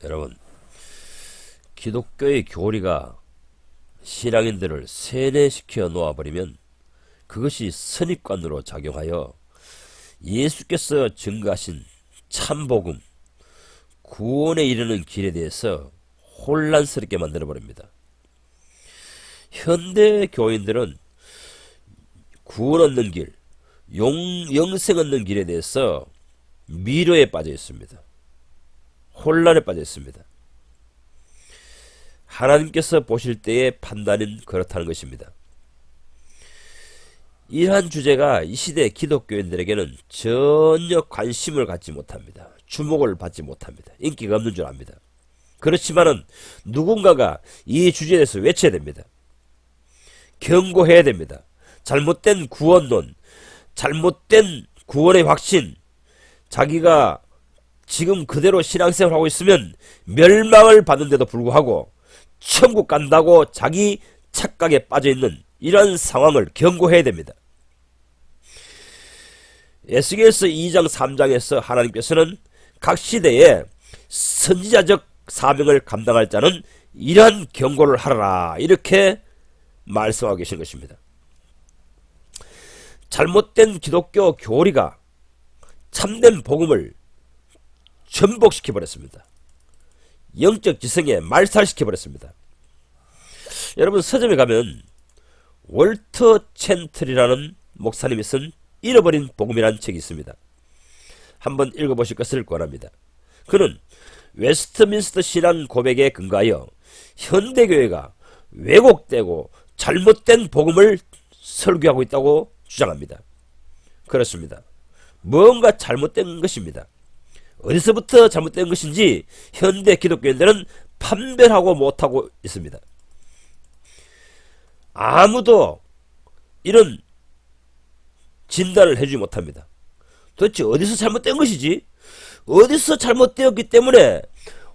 여러분, 기독교의 교리가 신앙인들을 세뇌시켜 놓아버리면 그것이 선입관으로 작용하여 예수께서 증거하신 참복음, 구원에 이르는 길에 대해서 혼란스럽게 만들어버립니다. 현대 교인들은 구원 얻는 길, 영생 얻는 길에 대해서 미로에 빠져 있습니다. 혼란에 빠져 있습니다. 하나님께서 보실 때의 판단은 그렇다는 것입니다. 이러한 주제가 이 시대 기독교인들에게는 전혀 관심을 갖지 못합니다. 주목을 받지 못합니다. 인기가 없는 줄 압니다. 그렇지만은 누군가가 이 주제에 대해서 외쳐야 됩니다. 경고해야 됩니다. 잘못된 구원론, 잘못된 구원의 확신, 자기가 지금 그대로 신앙생활을 하고 있으면 멸망을 받는데도 불구하고 천국 간다고 자기 착각에 빠져있는 이러한 상황을 경고해야 됩니다. 에스겔서 2장 3장에서 하나님께서는 각 시대에 선지자적 사명을 감당할 자는 이러한 경고를 하라, 이렇게 말씀하고 계신 것입니다. 잘못된 기독교 교리가 참된 복음을 전복시켜버렸습니다. 영적 지성에 말살시켜버렸습니다. 여러분, 서점에 가면 월터 챈틀이라는 목사님이 쓴 잃어버린 복음이라는 책이 있습니다. 한번 읽어보실 것을 권합니다. 그는 웨스트민스터 신앙 고백에 근거하여 현대교회가 왜곡되고 잘못된 복음을 설교하고 있다고 주장합니다. 그렇습니다. 뭔가 잘못된 것입니다. 어디서부터 잘못된 것인지 현대 기독교인들은 판별하고 못하고 있습니다. 아무도 이런 진단을 해주지 못합니다. 도대체 어디서 잘못된 것이지? 어디서 잘못되었기 때문에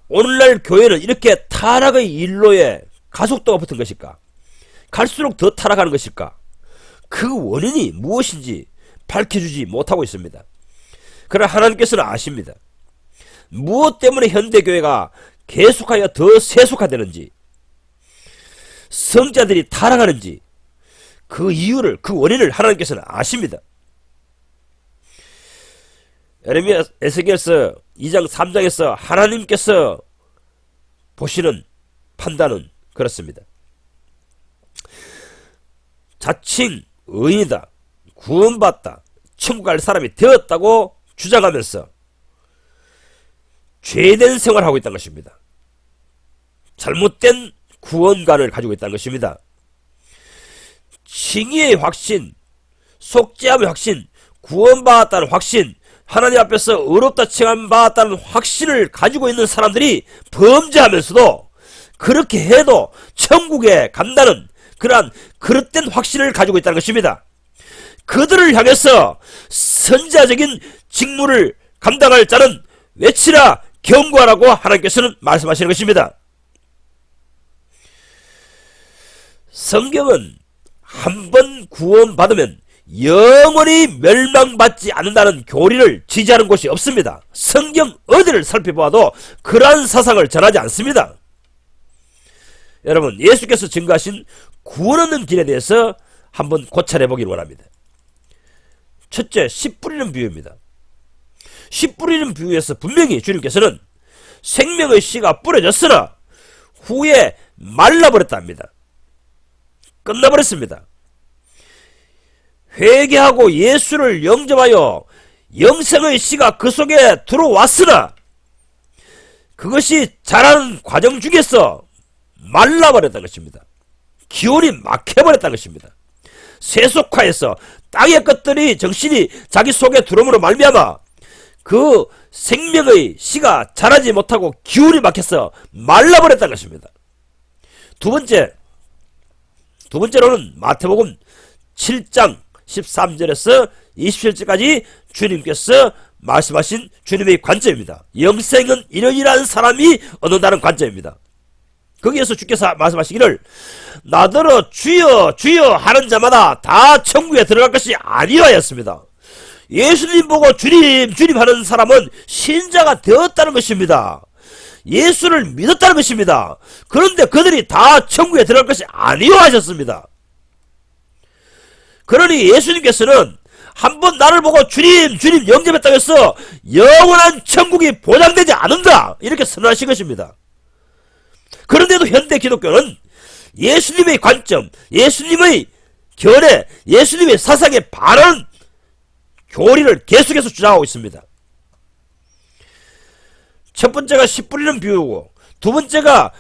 오늘날 교회는 이렇게 타락의 일로에 가속도가 붙은 것일까? 갈수록 더 타락하는 것일까? 그 원인이 무엇인지 밝혀주지 못하고 있습니다. 그러나 하나님께서는 아십니다. 무엇 때문에 현대교회가 계속하여 더 세속화되는지, 성자들이 타락하는지, 그 이유를, 그 원인을 하나님께서는 아십니다. 예레미야 에스겔서 2장 3장에서 하나님께서 보시는 판단은 그렇습니다. 자칭 의인이다, 구원받다, 천국 갈 사람이 되었다고 주장하면서 죄된 생활을 하고 있다는 것입니다. 잘못된 구원관을 가지고 있다는 것입니다. 칭의의 확신, 속죄함의 확신, 구원받았다는 확신, 하나님 앞에서 의롭다 칭함받았다는 확신을 가지고 있는 사람들이 범죄하면서도 그렇게 해도 천국에 간다는 그러한 그릇된 확신을 가지고 있다는 것입니다. 그들을 향해서 선지자적인 직무를 감당할 자는 외치라, 경고하라고 하나님께서는 말씀하시는 것입니다. 성경은 한 번 구원받으면 영원히 멸망받지 않는다는 교리를 지지하는 곳이 없습니다. 성경 어디를 살펴보아도 그러한 사상을 전하지 않습니다. 여러분, 예수께서 증거하신 구원 얻는 길에 대해서 한번 고찰해 보기를 원합니다. 첫째, 씨 뿌리는 비유입니다. 씨 뿌리는 비유에서 분명히 주님께서는 생명의 씨가 뿌려졌으나 후에 말라버렸다 합니다. 끝나버렸습니다. 회개하고 예수를 영접하여 영생의 씨가 그 속에 들어왔으나 그것이 자라는 과정 중에서 말라버렸다는 것입니다. 기운이 막혀버렸다는 것입니다. 세속화해서 땅의 것들이 정신이 자기 속에 들어옴으로 말미암아 그 생명의 씨가 자라지 못하고 기운이 막혀서 말라버렸다는 것입니다. 두 번째로는 마태복음 7장 13절에서 27절까지 주님께서 말씀하신 주님의 관점입니다. 영생은 이러이러한 사람이 얻는다는 관점입니다. 거기에서 주께서 말씀하시기를 나더러 주여 주여 하는 자마다 다 천국에 들어갈 것이 아니하였습니다. 예수님 보고 주님 주님 하는 사람은 신자가 되었다는 것입니다. 예수를 믿었다는 것입니다. 그런데 그들이 다 천국에 들어갈 것이 아니요 하셨습니다. 그러니 예수님께서는 한번 나를 보고 주님 주님 영접했다고 해서 영원한 천국이 보장되지 않는다 이렇게 선언하신 것입니다. 그런데도 현대 기독교는 예수님의 관점, 예수님의 견해, 예수님의 사상에 반하는 교리를 계속해서 주장하고 있습니다. 첫 번째가 씨 뿌리는 비유고, 두 번째가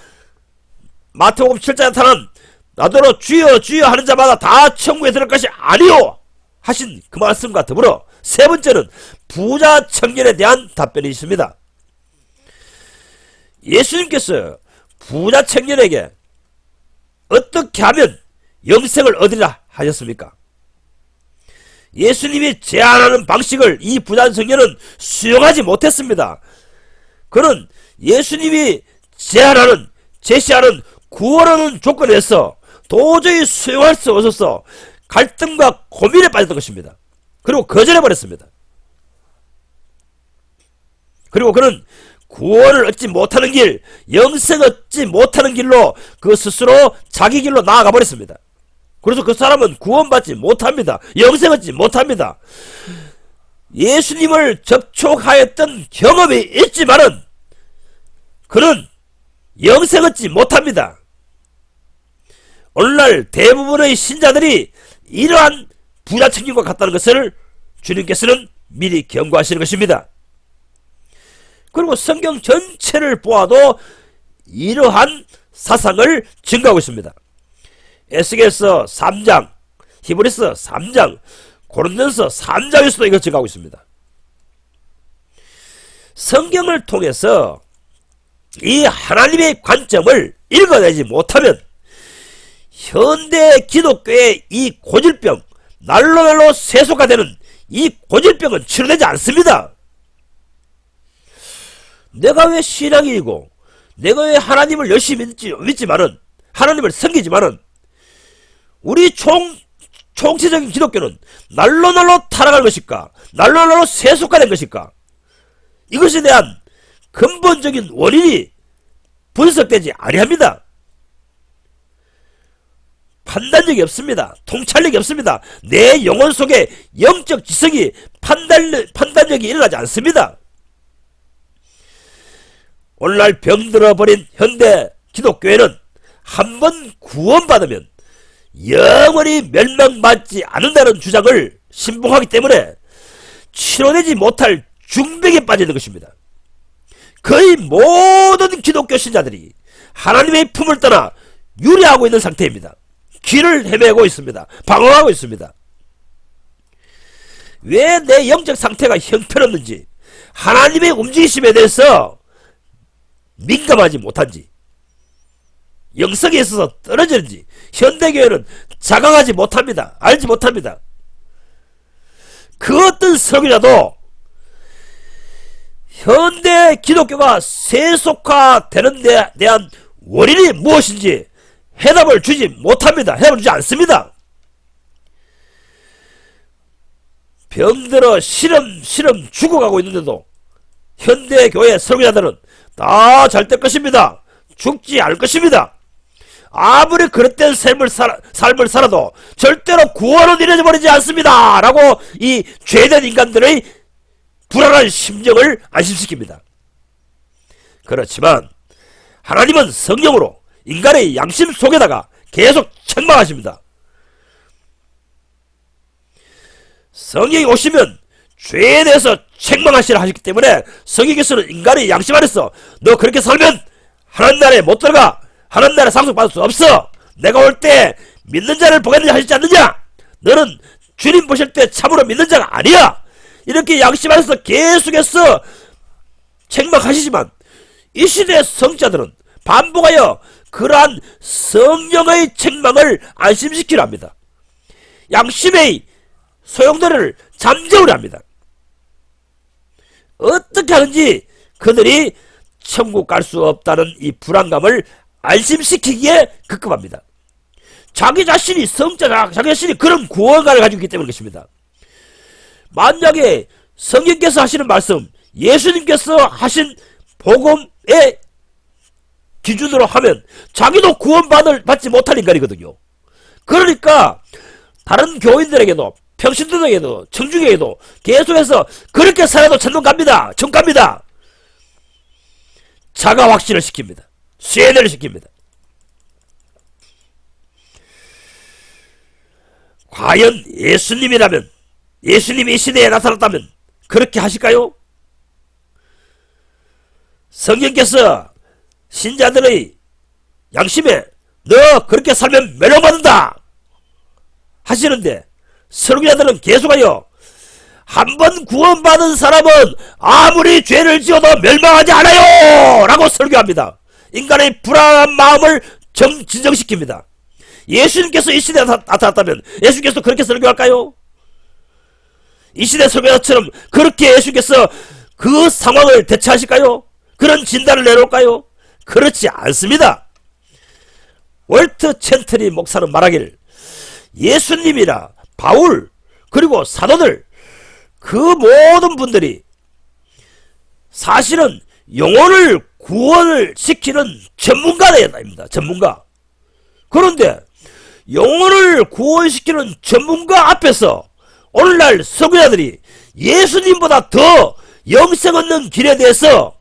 마태복음 7장에 나타난 나더러 주여 주여 하는 자마다 다 천국에 들어갈 것이 아니요 하신 그 말씀과 더불어 세 번째는 부자 청년에 대한 답변이 있습니다. 예수님께서 부자 청년에게 어떻게 하면 영생을 얻으리라 하셨습니까? 예수님이 제안하는 방식을 이 부자 청년은 수용하지 못했습니다. 그는 예수님이 제시하는 구원하는 조건에서 도저히 수용할 수 없어서 갈등과 고민에 빠졌던 것입니다. 그리고 거절해버렸습니다. 그리고 그는 구원을 얻지 못하는 길, 영생 얻지 못하는 길로 그 스스로 자기 길로 나아가 버렸습니다. 그래서 그 사람은 구원받지 못합니다. 영생 얻지 못합니다. 예수님을 접촉하였던 경험이 있지만은 그는 영생 얻지 못합니다. 오늘날 대부분의 신자들이 이러한 부자 청년과 같다는 것을 주님께서는 미리 경고하시는 것입니다. 그리고 성경 전체를 보아도 이러한 사상을 증거하고 있습니다. 에스겔서 3장, 히브리서 3장, 고린도전서 3장에서도 이걸 증거하고 있습니다. 성경을 통해서 이 하나님의 관점을 읽어내지 못하면 현대 기독교의 이 고질병, 날로 세속화되는 이 고질병은 치료되지 않습니다. 내가 왜 신앙인이고 내가 왜 하나님을 열심히 믿지만은 하나님을 섬기지만은 우리 총체적인 기독교는 날로 타락할 것일까? 날로 세속화된 것일까? 이것에 대한 근본적인 원인이 분석되지 아니합니다. 판단력이 없습니다. 통찰력이 없습니다. 내 영혼 속에 영적 지성이 판단력이 일어나지 않습니다. 오늘날 병들어버린 현대 기독교회는 한번 구원받으면 영원히 멸망받지 않는다는 주장을 신봉하기 때문에 치료되지 못할 중병에 빠지는 것입니다. 거의 모든 기독교 신자들이 하나님의 품을 떠나 유래하고 있는 상태입니다. 길을 헤매고 있습니다. 방황하고 있습니다. 왜 내 영적 상태가 형편없는지, 하나님의 움직이심에 대해서 민감하지 못한지, 영성에 있어서 떨어지는지 현대교회는 자각하지 못합니다. 알지 못합니다. 그 어떤 설교자도 현대 기독교가 세속화되는 데 대한 원인이 무엇인지 해답을 주지 못합니다. 해답을 주지 않습니다. 병들어 시름 죽어가고 있는데도 현대교회 설교자들은 다 잘 될 것입니다. 죽지 않을 것입니다. 아무리 그릇된 삶을 살아도 절대로 구원은 이루어져 버리지 않습니다. 라고 이 죄된 인간들의 불안한 심정을 안심시킵니다. 그렇지만 하나님은 성령으로 인간의 양심 속에다가 계속 책망하십니다. 성령이 오시면 죄에 대해서 책망하시라 하셨기 때문에 성령께서는 인간의 양심 안에서 너 그렇게 살면 하나님 나라에 못 들어가, 하나님 나라에 상속받을 수 없어, 내가 올 때 믿는 자를 보겠느냐 하시지 않느냐, 너는 주님 보실 때 참으로 믿는 자가 아니야, 이렇게 양심 안에서 계속해서 책망하시지만 이 시대의 성자들은 반복하여 그러한 성령의 책망을 안심시키려 합니다. 양심의 소용돌이를 잠재우려 합니다. 어떻게 하는지 그들이 천국 갈 수 없다는 이 불안감을 안심시키기에 급급합니다. 자기 자신이 성자다, 자기 자신이 그런 구원관을 가지고 있기 때문인 것입니다. 만약에 성령께서 하시는 말씀, 예수님께서 하신 복음의 기준으로 하면 자기도 구원받지 못할 인간이거든요. 그러니까 다른 교인들에게도 평신도들에게도 청중에게도 계속해서 그렇게 살아도 천국 갑니다. 천 갑니다. 자가 확신을 시킵니다. 쇠뇌를 시킵니다. 과연 예수님이라면, 예수님이 이 시대에 나타났다면 그렇게 하실까요? 성령께서 신자들의 양심에 너 그렇게 살면 멸망받는다 하시는데 설교자들은 계속하여 한 번 구원받은 사람은 아무리 죄를 지어도 멸망하지 않아요 라고 설교합니다. 인간의 불안한 마음을 진정시킵니다. 예수님께서 이 시대에 나타났다면 예수님께서 그렇게 설교할까요? 이 시대 설교자처럼 그렇게 예수님께서 그 상황을 대처하실까요? 그런 진단을 내놓을까요? 그렇지 않습니다. 월트 챈트리 목사는 말하기를 예수님이나 바울 그리고 사도들 그 모든 분들이 사실은 영혼을 구원을 시키는 전문가입니다. 전문가. 그런데 영혼을 구원시키는 전문가 앞에서 오늘날 설교자들이 예수님보다 더 영생 얻는 길에 대해서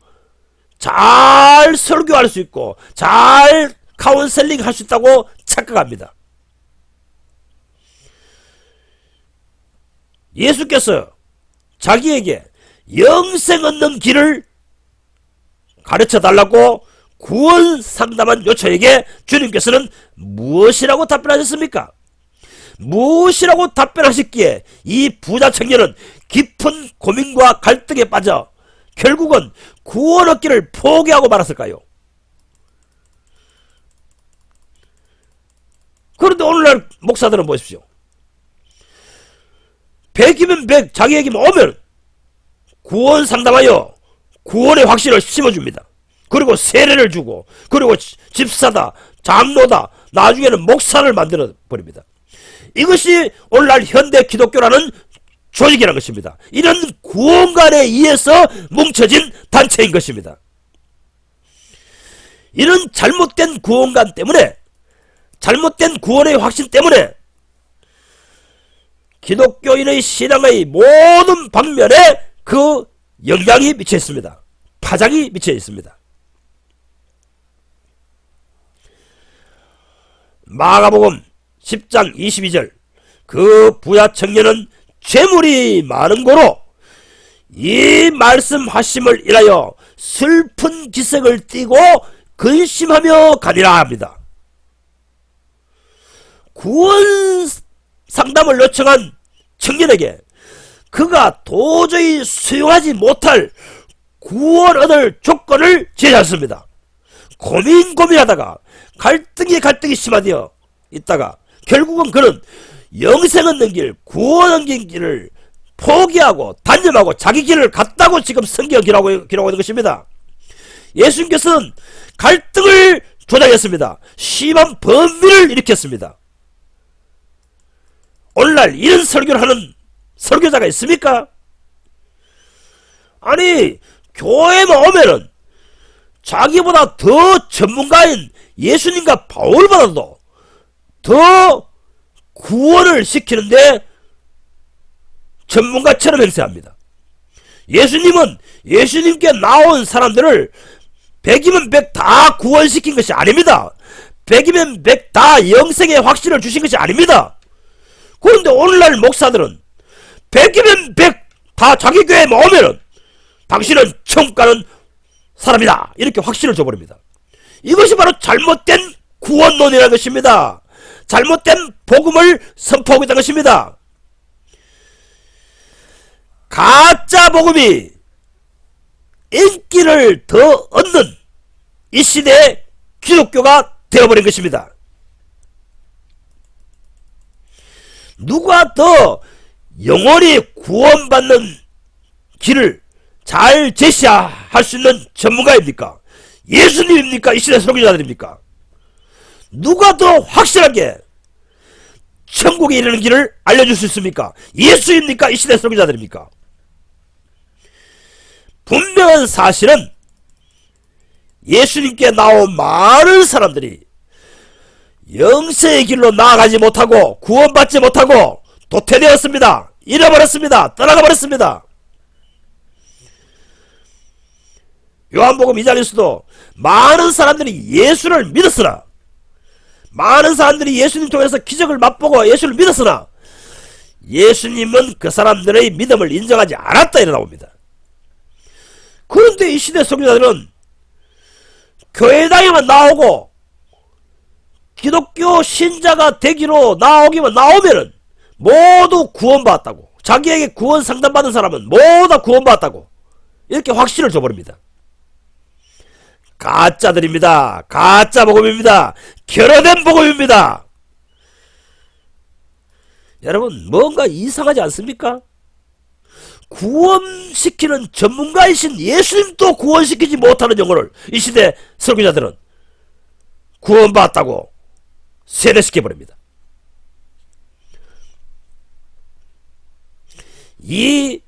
잘 설교할 수 있고 잘 카운셀링 할 수 있다고 착각합니다. 예수께서 자기에게 영생 얻는 길을 가르쳐 달라고 구원 상담한 요청에게 주님께서는 무엇이라고 답변하셨습니까? 무엇이라고 답변하셨기에 이 부자 청년은 깊은 고민과 갈등에 빠져 결국은 구원 얻기를 포기하고 말았을까요? 그런데 오늘날 목사들은 보십시오. 100이면 100 자기에게만 오면 구원 상담하여 구원의 확신을 심어줍니다. 그리고 세례를 주고 그리고 집사다 장로다 나중에는 목사를 만들어 버립니다. 이것이 오늘날 현대 기독교라는 조직이라는 것입니다. 이런 구원관에 의해서 뭉쳐진 단체인 것입니다. 이런 잘못된 구원관 때문에 잘못된 구원의 확신 때문에 기독교인의 신앙의 모든 방면에 그 영향이 미쳐 있습니다. 파장이 미쳐 있습니다. 마가복음 10장 22절 그 부자 청년은 재물이 많은 고로 이 말씀하심을 인하여 슬픈 기색을 띠고 근심하며 가니라 합니다. 구원 상담을 요청한 청년에게 그가 도저히 수용하지 못할 구원 얻을 조건을 제시했습니다. 고민하다가 갈등이 심화되어 있다가 결국은 그는 영생 얻는 길, 구원 얻는 길을 포기하고 단념하고 자기 길을 갔다고 지금 성경 기록하고 있는 것입니다. 예수님께서는 갈등을 조장했습니다. 심한 범위를 일으켰습니다. 오늘날 이런 설교를 하는 설교자가 있습니까? 아니 교회만 오면은 자기보다 더 전문가인 예수님과 바울보다도 더 구원을 시키는데 전문가처럼 행세합니다. 예수님은 예수님께 나온 사람들을 100이면 100 다 구원시킨 것이 아닙니다. 100이면 100 다 영생의 확신을 주신 것이 아닙니다. 그런데 오늘날 목사들은 100이면 100 다 자기 교회에 오면은 당신은 천국 가는 사람이다 이렇게 확신을 줘버립니다. 이것이 바로 잘못된 구원론이라는 것입니다. 잘못된 복음을 선포하고 있다는 것입니다. 가짜 복음이 인기를 더 얻는 이 시대의 기독교가 되어버린 것입니다. 누가 더 영원히 구원받는 길을 잘 제시할 수 있는 전문가입니까? 예수님입니까? 이 시대 설교자들입니까? 누가 더 확실하게 천국에 이르는 길을 알려줄 수 있습니까? 예수입니까? 이 시대 설교자들입니까? 분명한 사실은 예수님께 나온 많은 사람들이 영생의 길로 나아가지 못하고 구원받지 못하고 도태되었습니다. 잃어버렸습니다. 떠나가 버렸습니다. 요한복음 2장에서도 많은 사람들이 예수를 믿었으나, 많은 사람들이 예수님 통해서 기적을 맛보고 예수를 믿었으나 예수님은 그 사람들의 믿음을 인정하지 않았다 이래 나옵니다. 그런데 이 시대 선교사들은 교회당에만 나오고 기독교 신자가 되기로 나오면은 모두 구원받았다고, 자기에게 구원 상담받은 사람은 모두 다 구원받았다고 이렇게 확신을 줘버립니다. 가짜들입니다. 가짜 복음입니다. 결여된 복음입니다. 여러분, 뭔가 이상하지 않습니까? 구원시키는 전문가이신 예수님도 구원시키지 못하는 영혼을 이 시대 설교자들은 구원받았다고 세뇌시켜버립니다. 이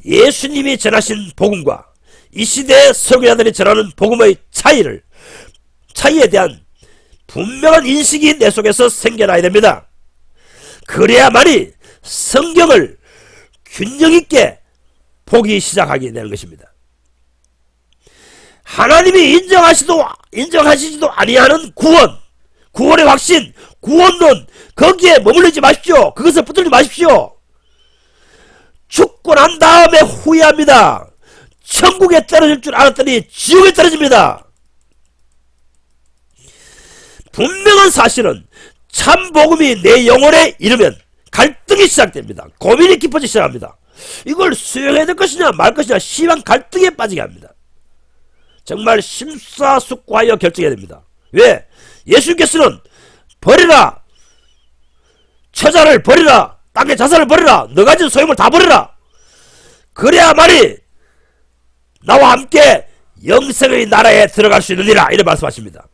예수님이 전하신 복음과 이 시대 설교자들이 전하는 복음의 차이에 대한 분명한 인식이 내 속에서 생겨나야 됩니다. 그래야만이 성경을 균형 있게 보기 시작하게 되는 것입니다. 하나님이 인정하시지도 아니하는 구원의 확신, 구원론, 거기에 머물르지 마십시오. 그것을 붙들지 마십시오. 죽고 난 다음에 후회합니다. 천국에 떨어질 줄 알았더니 지옥에 떨어집니다. 분명한 사실은 참 복음이 내 영혼에 이르면 갈등이 시작됩니다. 고민이 깊어지기 시작합니다. 이걸 수용해야 될 것이냐 말 것이냐 심한 갈등에 빠지게 합니다. 정말 심사숙고하여 결정해야 됩니다. 왜? 예수님께서는 버리라, 처자를 버리라, 땅의 자산을 버리라, 너 가진 소유물 다 버리라, 그래야만이 나와 함께 영생의 나라에 들어갈 수 있느니라, 이런 말씀하십니다.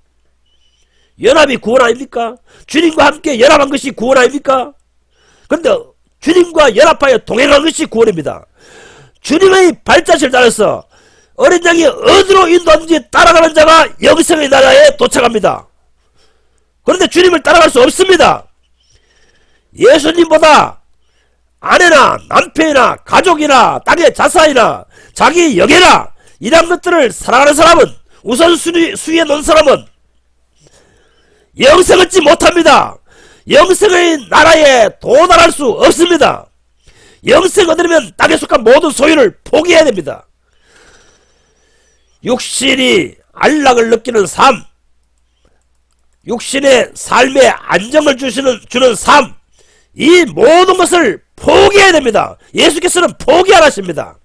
연합이 구원 아닙니까? 주님과 함께 연합한 것이 구원 아닙니까? 그런데 주님과 연합하여 동행한 것이 구원입니다. 주님의 발자취를 따라서 어린 양이 어디로 인도하는지 따라가는 자가 영생의 나라에 도착합니다. 그런데 주님을 따라갈 수 없습니다. 예수님보다 아내나 남편이나 가족이나 땅의 자산이나 자기 영예나 이런 것들을 사랑하는 사람은, 우선순위에 놓은 사람은 영생을 얻지 못합니다. 영생의 나라에 도달할 수 없습니다. 영생 얻으려면 땅에 속한 모든 소유를 포기해야 됩니다. 육신이 안락을 느끼는 삶, 육신의 삶에 안정을 주는 삶, 이 모든 것을 포기해야 됩니다. 예수께서는 포기 안 하십니다.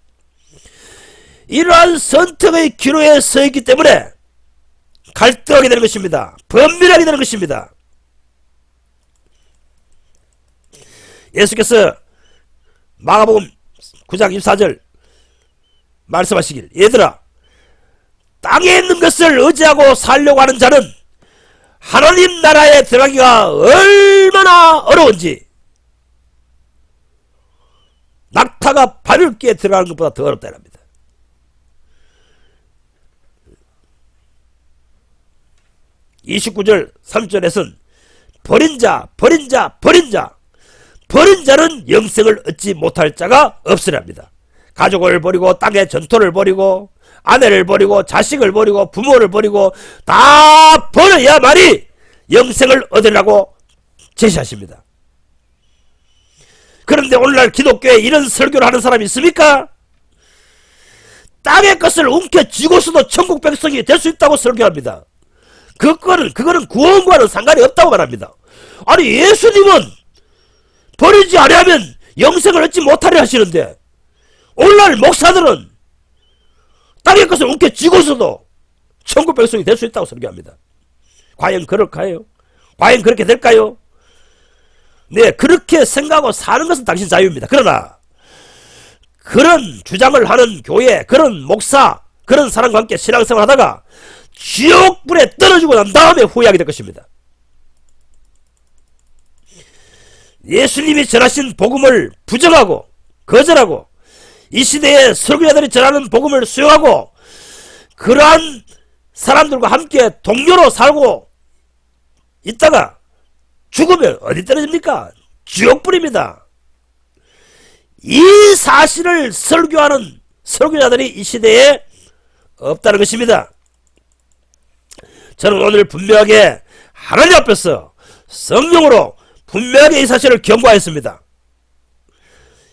이러한 선택의 기로에 서 있기 때문에 갈등하게 되는 것입니다. 번민하게 되는 것입니다. 예수께서 마가복음 9장 24절 말씀하시길, 얘들아, 땅에 있는 것을 의지하고 살려고 하는 자는 하나님 나라에 들어가기가 얼마나 어려운지, 낙타가 발을 끼에 들어가는 것보다 더 어렵다 이랍니다. (29절) 3절에서는 버린 자는 영생을 얻지 못할 자가 없으리랍니다. 가족을 버리고 땅의 전토를 버리고 아내를 버리고 자식을 버리고 부모를 버리고 다 버려야만이 영생을 얻으려고 제시하십니다. 그런데 오늘날 기독교에 이런 설교를 하는 사람이 있습니까? 땅의 것을 움켜쥐고서도 천국 백성이 될 수 있다고 설교합니다. 그거는 구원과는 상관이 없다고 말합니다. 아니, 예수님은 버리지 아니하면 영생을 얻지 못하려 하시는데 오늘날 목사들은 땅의 것을 움켜쥐고서도 천국 백성이 될 수 있다고 설교합니다. 과연 그럴까요? 과연 그렇게 될까요? 네, 그렇게 생각하고 사는 것은 당신 자유입니다. 그러나 그런 주장을 하는 교회, 그런 목사, 그런 사람과 함께 신앙생활 하다가 지옥불에 떨어지고 난 다음에 후회하게 될 것입니다. 예수님이 전하신 복음을 부정하고 거절하고 이 시대에 설교자들이 전하는 복음을 수용하고 그러한 사람들과 함께 동료로 살고 있다가 죽으면 어디 떨어집니까? 지옥불입니다. 이 사실을 설교하는 설교자들이 이 시대에 없다는 것입니다. 저는 오늘 분명하게 하나님 앞에서 성령으로 분명하게 이 사실을 경고하였습니다.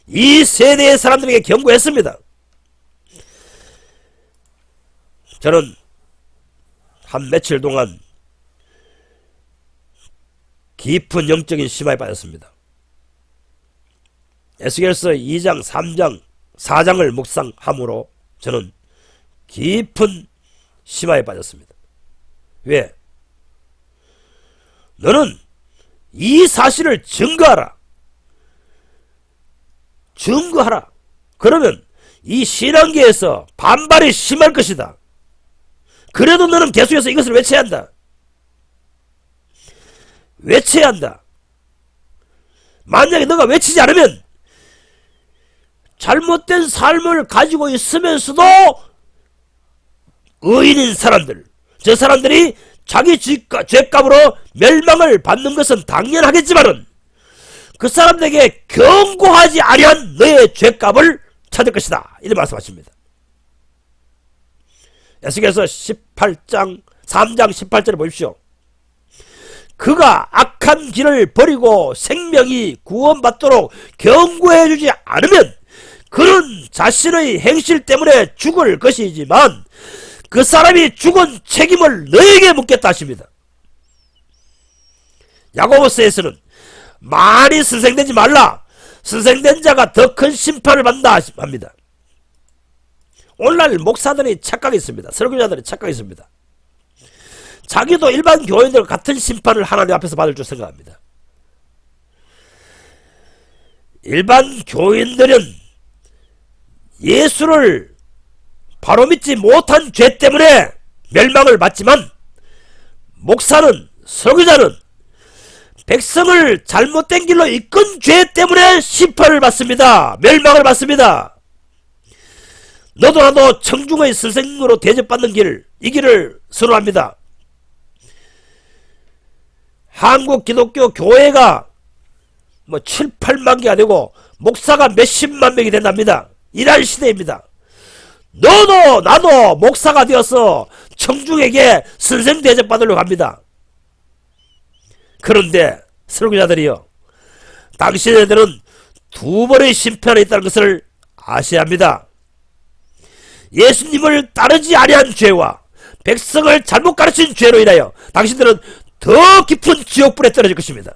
이 세대의 사람들에게 경고했습니다. 저는 한 며칠 동안 깊은 영적인 심화에 빠졌습니다. 에스겔서 2장, 3장, 4장을 묵상함으로 저는 깊은 심화에 빠졌습니다. 왜? 너는 이 사실을 증거하라. 증거하라. 그러면 이 신앙계에서 반발이 심할 것이다. 그래도 너는 계속해서 이것을 외쳐야 한다. 외쳐야 한다. 만약에 너가 외치지 않으면 잘못된 삶을 가지고 있으면서도 의인인 사람들, 저 사람들이 자기 죄값으로 멸망을 받는 것은 당연하겠지만은 그 사람들에게 경고하지 아니한 너의 죄값을 찾을 것이다. 이런 말씀하십니다. 에스겔서 18장 3장 18절을 보십시오. 그가 악한 길을 버리고 생명이 구원받도록 경고해주지 않으면 그는 자신의 행실 때문에 죽을 것이지만 그 사람이 죽은 책임을 너에게 묻겠다 하십니다. 야고보서에서는 많이 선생되지 말라. 선생된 자가 더 큰 심판을 받는다 합니다. 오늘날 목사들이 착각이 있습니다. 설교자들이 착각이 있습니다. 자기도 일반 교인들과 같은 심판을 하나님 앞에서 받을 줄 생각합니다. 일반 교인들은 예수를 바로 믿지 못한 죄 때문에 멸망을 받지만 목사는, 설교자는 백성을 잘못된 길로 이끈 죄 때문에 심판을 받습니다. 멸망을 받습니다. 너도 나도 청중의 선생으로 대접받는 길, 이 길을 선호합니다. 한국 기독교 교회가 7, 8만 개가 되고 목사가 몇십만 명이 된답니다. 이런 시대입니다. 너도 나도 목사가 되어서 청중에게 선생 대접받으려고 합니다. 그런데 설교자들이요, 당신네들은 두 번의 심판이 있다는 것을 아셔야 합니다. 예수님을 따르지 아니한 죄와 백성을 잘못 가르친 죄로 인하여 당신들은 더 깊은 지옥불에 떨어질 것입니다.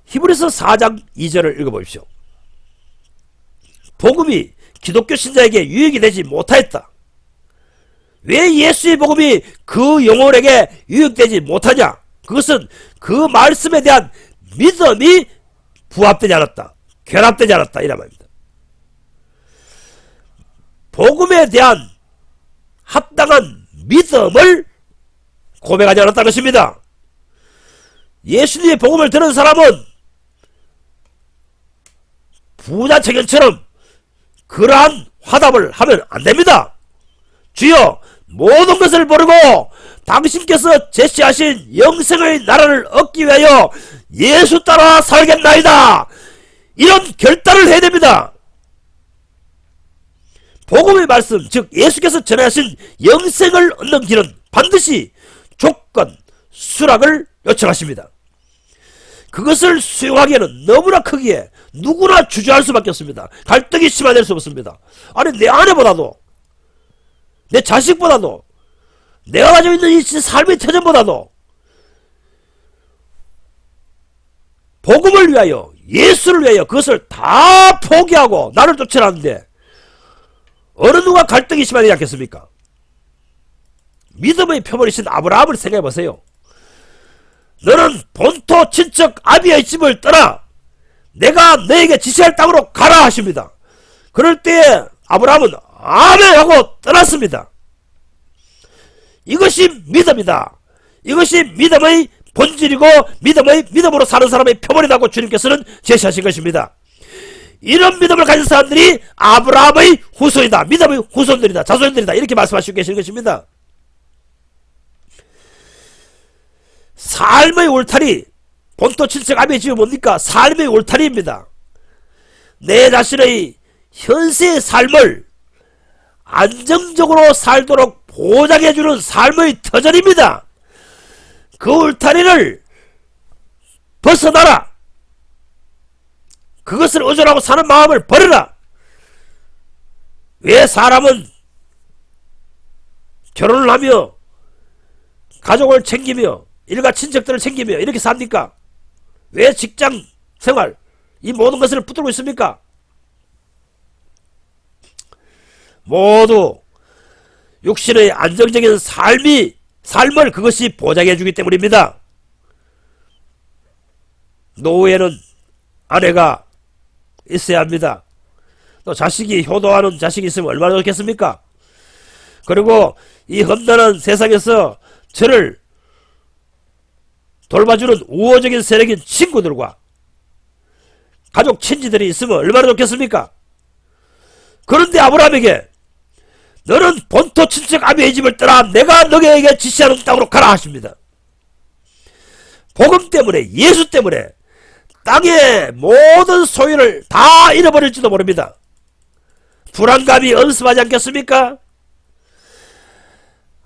히브리서 4장 2절을 읽어보십시오. 복음이 기독교 신자에게 유익이 되지 못하였다. 왜 예수의 복음이 그 영혼에게 유익되지 못하냐? 그것은 그 말씀에 대한 믿음이 부합되지 않았다. 결합되지 않았다. 이란 말입니다. 복음에 대한 합당한 믿음을 고백하지 않았다는 것입니다. 예수님의 복음을 들은 사람은 부자청년처럼 그러한 화답을 하면 안됩니다. 주여, 모든 것을 버리고 당신께서 제시하신 영생의 나라를 얻기 위하여 예수 따라 살겠나이다. 이런 결단을 해야 됩니다. 복음의 말씀, 즉 예수께서 전하신 영생을 얻는 길은 반드시 조건, 수락을 요청하십니다. 그것을 수용하기에는 너무나 크기에 누구나 주저할 수밖에 없습니다. 갈등이 심화될 수 없습니다. 아니, 내 아내보다도, 내 자식보다도, 내가 가지고 있는 이 삶의 터전보다도 복음을 위하여, 예수를 위하여 그것을 다 포기하고 나를 쫓아나는데 어느 누가 갈등이 심하지 않겠습니까? 믿음의 표본이신 아브라함을 생각해 보세요. 너는 본토 친척 아비의 집을 떠나 내가 너에게 지시할 땅으로 가라 하십니다. 그럴 때에 아브라함은 아멘 하고 떠났습니다. 이것이 믿음이다. 이것이 믿음의 본질이고 믿음으로 사는 사람의 표본이라고 주님께서는 제시하신 것입니다. 이런 믿음을 가진 사람들이 아브라함의 후손이다. 믿음의 후손들이다. 자손들이다. 이렇게 말씀하시고 계시는 것입니다. 삶의 울타리, 본토 친척 아비의 집이 뭡니까? 삶의 울타리입니다. 내 자신의 현세의 삶을 안정적으로 살도록 보장해주는 삶의 터전입니다. 그 울타리를 벗어나라. 그것을 의존하고 사는 마음을 버려라. 왜 사람은 결혼을 하며 가족을 챙기며 일가 친척들을 챙기며 이렇게 삽니까? 왜 직장 생활 이 모든 것을 붙들고 있습니까? 모두 육신의 안정적인 삶을 그것이 보장해 주기 때문입니다. 노후에는 아내가 있어야 합니다. 또 자식이 효도하는 자식이 있으면 얼마나 좋겠습니까? 그리고 이 험난한 세상에서 저를 돌봐주는 우호적인 세력인 친구들과 가족 친지들이 있으면 얼마나 좋겠습니까? 그런데 아브라함에게 너는 본토 친척 아비의 집을 떠나 내가 너에게 지시하는 땅으로 가라 하십니다. 복음 때문에, 예수 때문에 땅의 모든 소유를 다 잃어버릴지도 모릅니다. 불안감이 엄습하지 않겠습니까?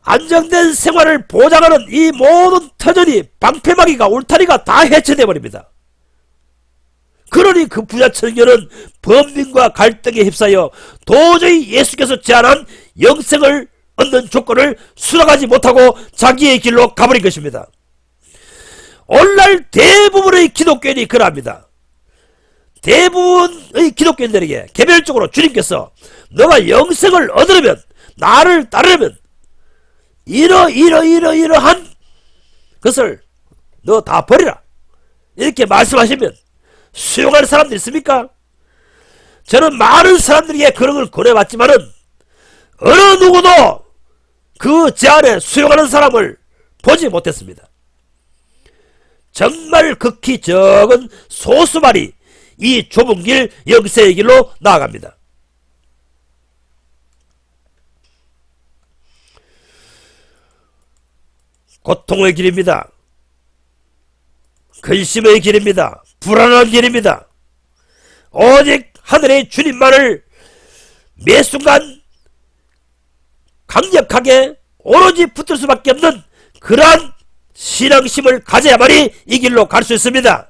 안정된 생활을 보장하는 이 모든 터전이, 방패막이가, 울타리가 다 해체되어 버립니다. 그러니 그 부자 청년은 범민과 갈등에 휩싸여 도저히 예수께서 제안한 영생을 얻는 조건을 수락하지 못하고 자기의 길로 가버린 것입니다. 오늘날 대부분의 기독교인이 그러합니다. 대부분의 기독교인들에게 개별적으로 주님께서 너가 영생을 얻으려면, 나를 따르려면 이러한 것을 너 다 버리라 이렇게 말씀하시면 수용할 사람들 있습니까? 저는 많은 사람들에게 그런 걸 권해봤지만은 어느 누구도 그 제안에 수용하는 사람을 보지 못했습니다. 정말 극히 적은 소수만이 이 좁은 길, 영생의 길로 나아갑니다. 고통의 길입니다. 근심의 길입니다. 불안한 길입니다. 오직 하늘의 주님만을 매 순간 강력하게 오로지 붙들 수밖에 없는 그러한 신앙심을 가져야만이 이 길로 갈 수 있습니다.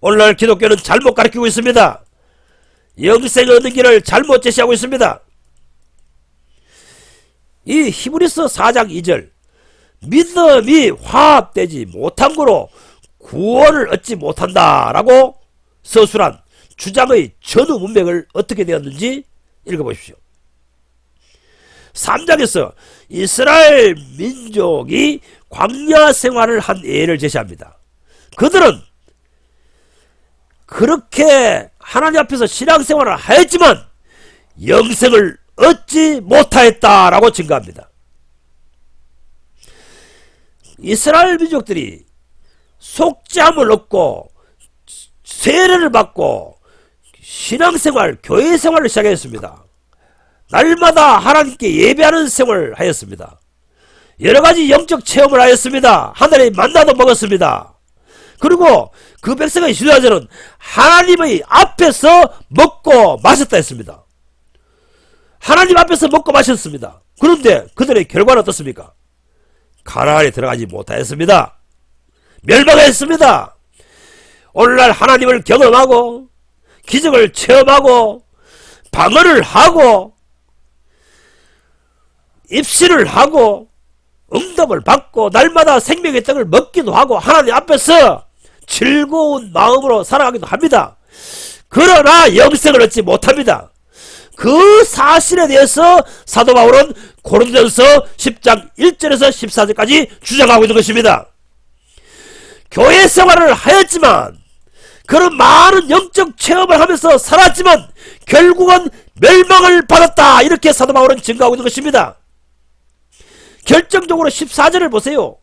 오늘날 기독교는 잘못 가르치고 있습니다. 영생을 얻는 길을 잘못 제시하고 있습니다. 이 히브리서 4장 2절 믿음이 화합되지 못한 거로 구원을 얻지 못한다라고 서술한 주장의 전후 문맥을 어떻게 되었는지 읽어보십시오. 3장에서 이스라엘 민족이 광야 생활을 한 예를 제시합니다. 그들은 그렇게 하나님 앞에서 신앙생활을 하였지만 영생을 얻지 못하였다라고 증거합니다. 이스라엘 민족들이 속죄함을 얻고 세례를 받고 신앙생활, 교회생활을 시작했습니다. 날마다 하나님께 예배하는 생활을 하였습니다. 여러가지 영적 체험을 하였습니다. 하늘의 만나도 먹었습니다. 그리고 그 백성의 지도자들은 하나님의 앞에서 먹고 마셨다 했습니다. 하나님 앞에서 먹고 마셨습니다. 그런데 그들의 결과는 어떻습니까? 가나안에 들어가지 못하였습니다. 멸망했습니다. 오늘날 하나님을 경험하고 기적을 체험하고 방언을 하고 입신을 하고 응답을 받고 날마다 생명의 떡을 먹기도 하고 하나님 앞에서 즐거운 마음으로 살아가기도 합니다. 그러나 영생을 얻지 못합니다. 그 사실에 대해서 사도 바울은 고린도전서 10장 1절에서 14절까지 주장하고 있는 것입니다. 교회 생활을 하였지만 그런 많은 영적 체험을 하면서 살았지만 결국은 멸망을 받았다, 이렇게 사도 바울은 증거하고 있는 것입니다. 결정적으로 14절을 보세요.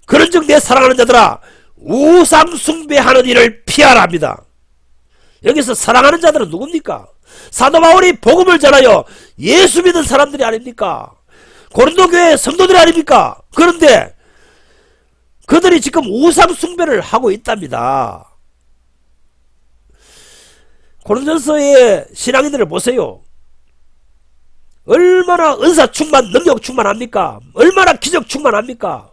그런즉 내 사랑하는 자들아 우상숭배하는 일을 피하라 합니다. 여기서 사랑하는 자들은 누굽니까? 사도 바울이 복음을 전하여 예수 믿은 사람들이 아닙니까? 고린도 교회 성도들이 아닙니까? 그런데 그들이 지금 우상숭배를 하고 있답니다. 고린도전서의 신앙인들을 보세요. 얼마나 은사 충만, 능력 충만합니까? 얼마나 기적 충만합니까?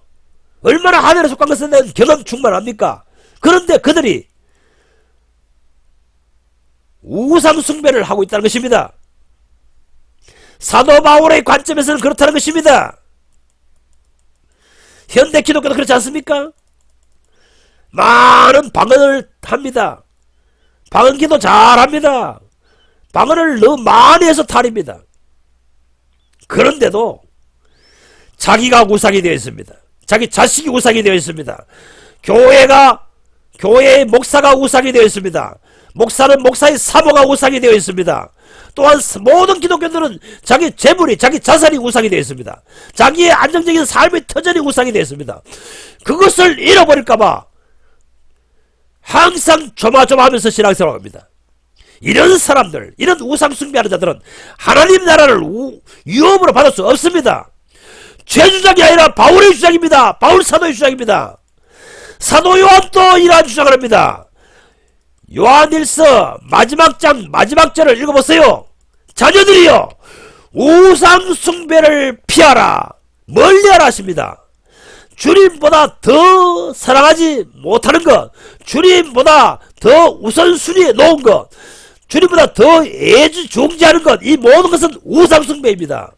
얼마나 하늘에 속한 것에 대한 경험 충만합니까? 그런데 그들이 우상숭배를 하고 있다는 것입니다. 사도 바울의 관점에서는 그렇다는 것입니다. 현대 기독교도 그렇지 않습니까? 많은 방언을 합니다. 방언기도 잘합니다. 방언을 너무 많이 해서 탈입니다. 그런데도 자기가 우상이 되어 있습니다. 자기 자식이 우상이 되어 있습니다. 교회의 목사가 우상이 되어 있습니다. 목사는 목사의 사모가 우상이 되어 있습니다. 또한 모든 기독교인들은 자기 재물이, 자기 자산이 우상이 되어 있습니다. 자기의 안정적인 삶의 터전이 우상이 되어 있습니다. 그것을 잃어버릴까봐 항상 조마조마하면서 신앙생활을 합니다. 이런 사람들, 이런 우상 숭배하는 자들은 하나님 나라를 유업으로 받을 수 없습니다. 제 주장이 아니라 바울의 주장입니다. 바울 사도의 주장입니다. 사도 요한도 이러한 주장을 합니다. 요한일서 마지막 장 마지막 절을 읽어보세요. 자녀들이여 우상 숭배를 피하라, 멀리하라 하십니다. 주님보다 더 사랑하지 못하는 것, 주님보다 더 우선순위에 놓은 것, 주님보다 더 애지중지하는 것, 이 모든 것은 우상숭배입니다.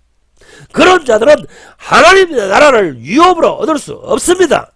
그런 자들은 하나님의 나라를 유업으로 얻을 수 없습니다.